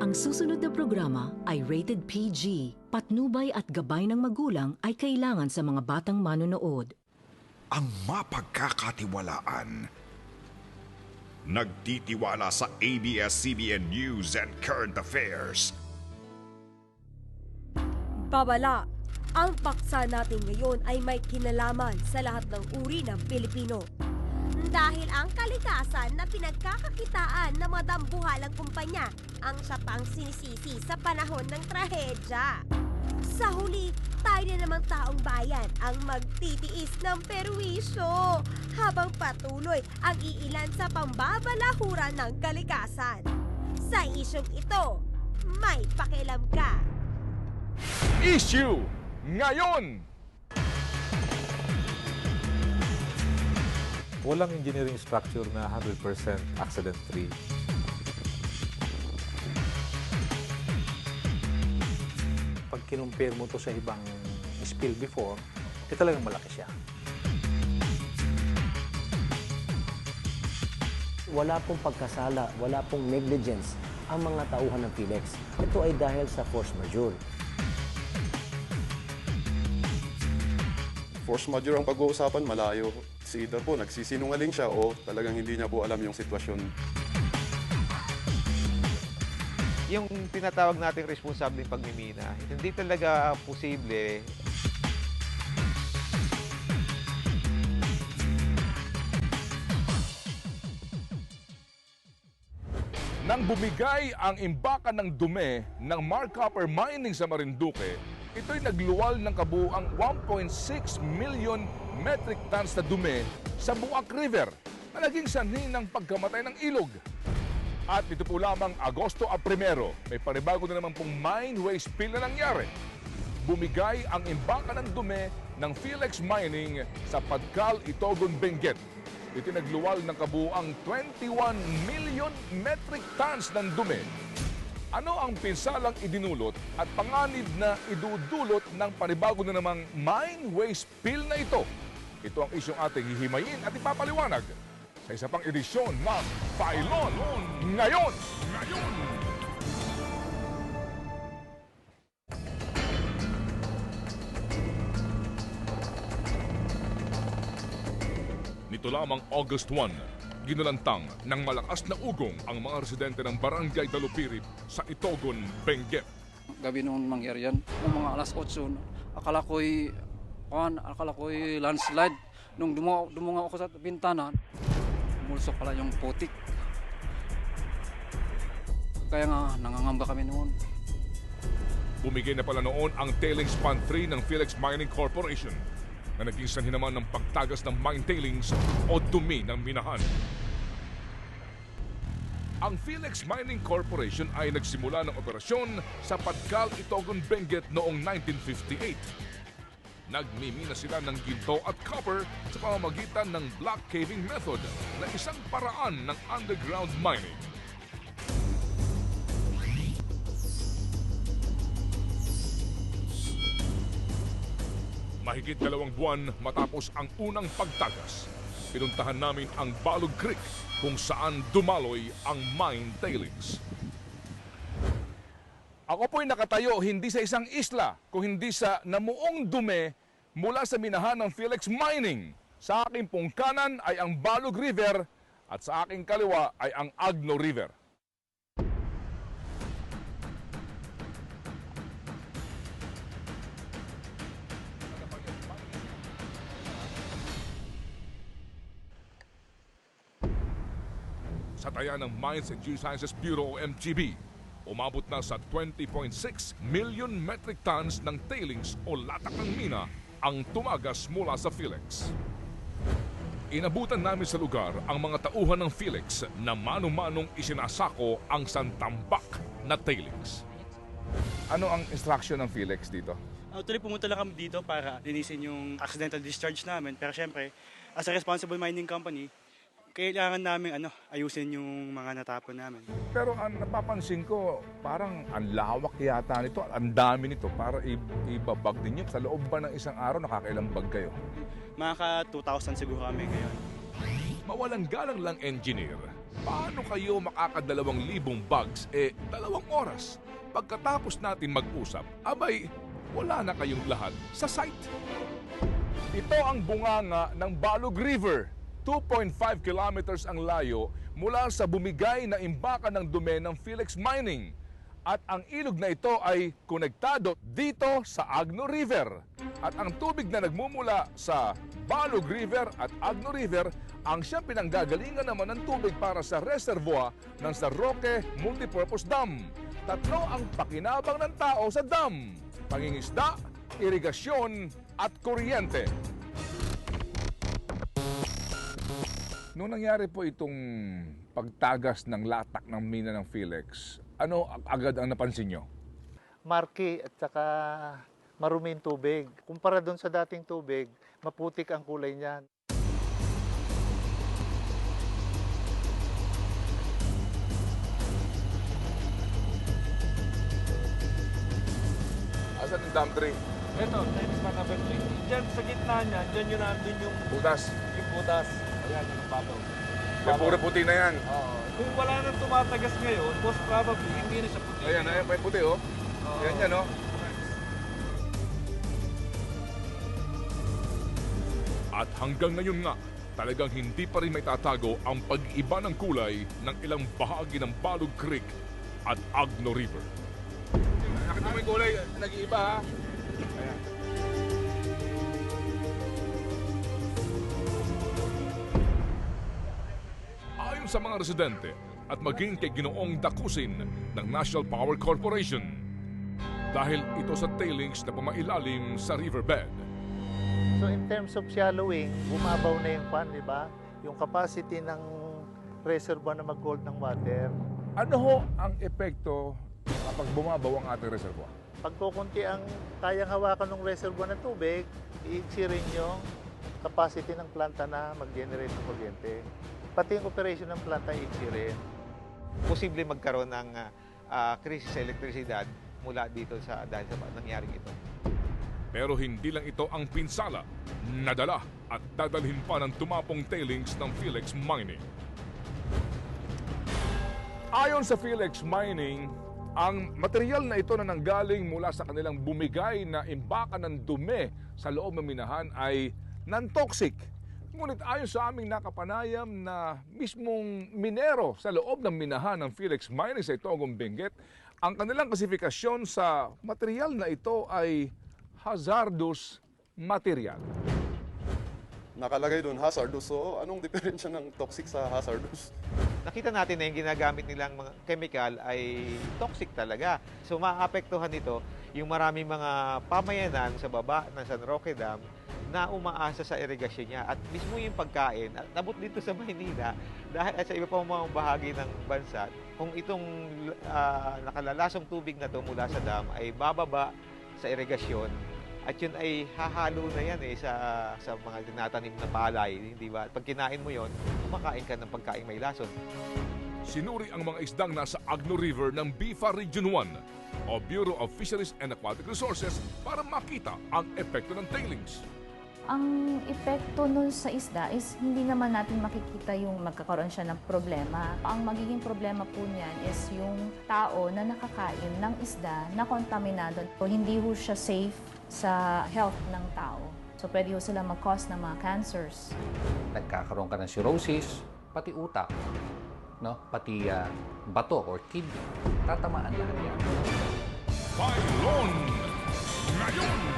Ang susunod na programa ay rated PG. Patnubay at gabay ng magulang ay kailangan sa mga batang manonood. Ang mapagkakatiwalaan. Nagtitiwala sa ABS-CBN News and Current Affairs. Babala, ang paksa natin ngayon ay may kinalaman sa lahat ng uri ng Pilipino. Dahil ang kalikasan na pinagkakakitaan ng mga dambuhalang kumpanya ang siya pang sinisisi sa panahon ng trahedya. Sa huli, tayo na namang taong bayan ang magtitiis ng perwisyo habang patuloy ang iilan sa pambabalahuran ng kalikasan. Sa isyong ito, may pakialam ka. Issue ngayon! Walang engineering structure na 100% accident-free. Pag kinumpare mo to sa ibang spill before, talagang malaki siya. Wala pong pagkasala, wala pong negligence ang mga tauhan ng PhilEx. Ito ay dahil sa force majeure. Force majeure ang pag-uusapan, malayo. Si either po nagsisinungaling siya o talagang hindi niya po alam yung sitwasyon. Yung tinatawag nating responsableng pagmimina, hindi talaga posible. Nang bumigay ang imbakan ng dumi ng Mark Copper Mining sa Marinduque, ito'y nagluwal ng kabuuang 1.6 million metric tons na dumi sa Buak River na naging sanhi ng pagkamatay ng ilog. At ito po lamang Agosto 1, may panibago na naman pong mine waste spill na nangyari. Bumigay ang imbakan ng dumi ng Philex Mining sa Padcal, Itogon, Benguet. Ito nagluwal ng kabuuang 21 million metric tons ng dumi. Ano ang pinsalang idinulot at panganib na idudulot ng panibago na namang mine waste spill na ito? Ito ang isyong ating hihimayin at ipapaliwanag sa isa pang edisyon ng Pailon Ngayon! Nito lamang August 1, ginulantang ng malakas na ugong ang mga residente ng Barangay Dalupirip sa Itogon, Benguet. Gabi noon mangyari yan, noong mga alas 8, akala ko'y landslide. Nung dumungaw ako sa bintana, mulsok pala yung putik. Kaya nga, nangangamba kami noon. Bumigay na pala noon ang tailings pond 3 ng Philex Mining Corporation na naging sanhi naman ng pagtagas ng mine tailings o dumi ng minahan. Ang Philex Mining Corporation ay nagsimula ng operasyon sa Padcal, Itogon, Benguet noong 1958. Nagmimina sila ng ginto at copper sa pamamagitan ng block caving method na isang paraan ng underground mining. Mahigit 2 buwan matapos ang unang pagtagas, pinuntahan namin ang Balog Creek kung saan dumaloy ang mine tailings. Ako po'y nakatayo hindi sa isang isla, kung hindi sa namuong dumi mula sa minahan ng Philex Mining. Sa aking pong kanan ay ang Balog River at sa aking kaliwa ay ang Agno River. Sa taya ng Mines and Geosciences Bureau o MGB, umabot na sa 20.6 million metric tons ng tailings o latak ng mina ang tumagas mula sa Philex. Inabutan namin sa lugar ang mga tauhan ng Philex na mano-manong isinasako ang santambak na tailings. Ano ang instruction ng Philex dito? Actually, pumunta lang kami dito para linisin yung accidental discharge namin. Pero syempre, as a responsible mining company, kailangan namin ayusin yung mga natapon namin. Pero ang napapansin ko, parang ang lawak yata nito, ang dami nito para ibabag din yun. Sa loob ba ng isang araw, nakakailang bag kayo? Mga ka 2,000 siguro kami ngayon. Mawalang galang lang engineer Paano kayo makakadalawang libong bags 2 oras? Pagkatapos natin mag-usap, abay, wala na kayong lahat sa site. Ito ang bunganga ng Balug River. 2.5 kilometers ang layo mula sa bumigay na imbakan ng dumi ng Philex Mining. At ang ilog na ito ay konektado dito sa Agno River. At ang tubig na nagmumula sa Balug River at Agno River ang siyang pinanggagalingan naman ng tubig para sa reservoir ng San Roque Multipurpose Dam. Tatlo ang pakinabang ng tao sa dam: pangingisda, irigasyon at kuryente. Noong nangyari po itong pagtagas ng latak ng mina ng Philex, ano agad ang napansin nyo? Marky at saka maruming tubig. Kumpara doon sa dating tubig, maputik ang kulay niyan. Asan yung dam tree? Ito, Chinese Macabel Tree. Diyan sa gitna niya, diyan yun nandun yung Butas. butas. Ayan, yung bato. May puro puti na yan. Oo. Kung wala nang tumatagas ngayon, most probably, hindi na siya puti. Ayan, may puti oh. Ayan yan oh. At hanggang ngayon nga, talagang hindi pa rin may tatago ang pag-iba ng kulay ng ilang bahagi ng Balug Creek at Agno River. Nakita mo yung kulay, nag-iiba ha? Ayan. Ayon sa mga residente at maging kay Ginoong Dakusin ng National Power Corporation, dahil ito sa tailings na pumailalim sa riverbed. So in terms of shallowing, bumabaw na yung pan, di ba? Yung capacity ng reservoir na mag-hold ng water. Ano ho ang epekto kapag bumabaw ang ating reservoir? Pag kukunti ang kayang hawakan ng reservoir ng tubig, iiksi rin yung capacity ng planta na mag-generate ng kuryente. Pati yung operation ng planta, iiksi rin. Posible magkaroon ng krisis sa elektrisidad mula dito dahil sa nangyaring ito. Pero hindi lang ito ang pinsala, nadala at dadalhin pa ng tumapong tailings ng Philex Mining. Ayon sa Philex Mining, ang material na ito na nanggaling mula sa kanilang bumigay na imbakan ng dumi sa loob ng minahan ay non-toxic. Ngunit ayon sa aming nakapanayam na mismong minero sa loob ng minahan ng Philex Mining sa Itogon, Benguet, ang kanilang klasifikasyon sa material na ito ay hazardous material. Nakalagay doon hazardous. So, anong diferensya ng toxic sa hazardous? Nakita natin na yung ginagamit nilang mga chemical ay toxic talaga. So maapektuhan nito yung maraming mga pamayanan sa baba ng San Roque Dam na umaasa sa irigasyon niya. At mismo yung pagkain, at nabot dito sa Maynila, dahil at sa iba pang mga bahagi ng bansa, kung itong nakalalasong tubig na ito mula sa dam ay bababa sa irigasyon, at yun ay hahalo na yan sa mga tinatanim na palay, di ba? Pag kinain mo yon, kumakain ka ng pagkain may lason. Sinuri ang mga isdang nasa Agno River ng BIFA Region 1 o Bureau of Fisheries and Aquatic Resources para makita ang epekto ng tailings. Ang epekto nun sa isda is hindi naman natin makikita yung magkakaroon siya ng problema. Ang magiging problema po niyan is yung tao na nakakain ng isda na kontaminado. So, hindi ho siya safe sa health ng tao. So pwede ho sila mag-cause ng mga cancers. Nagkakaroon ka ng cirrhosis, pati utak, no? Pati bato or kidney. Tatamaan lahat yan. Bailon ngayon!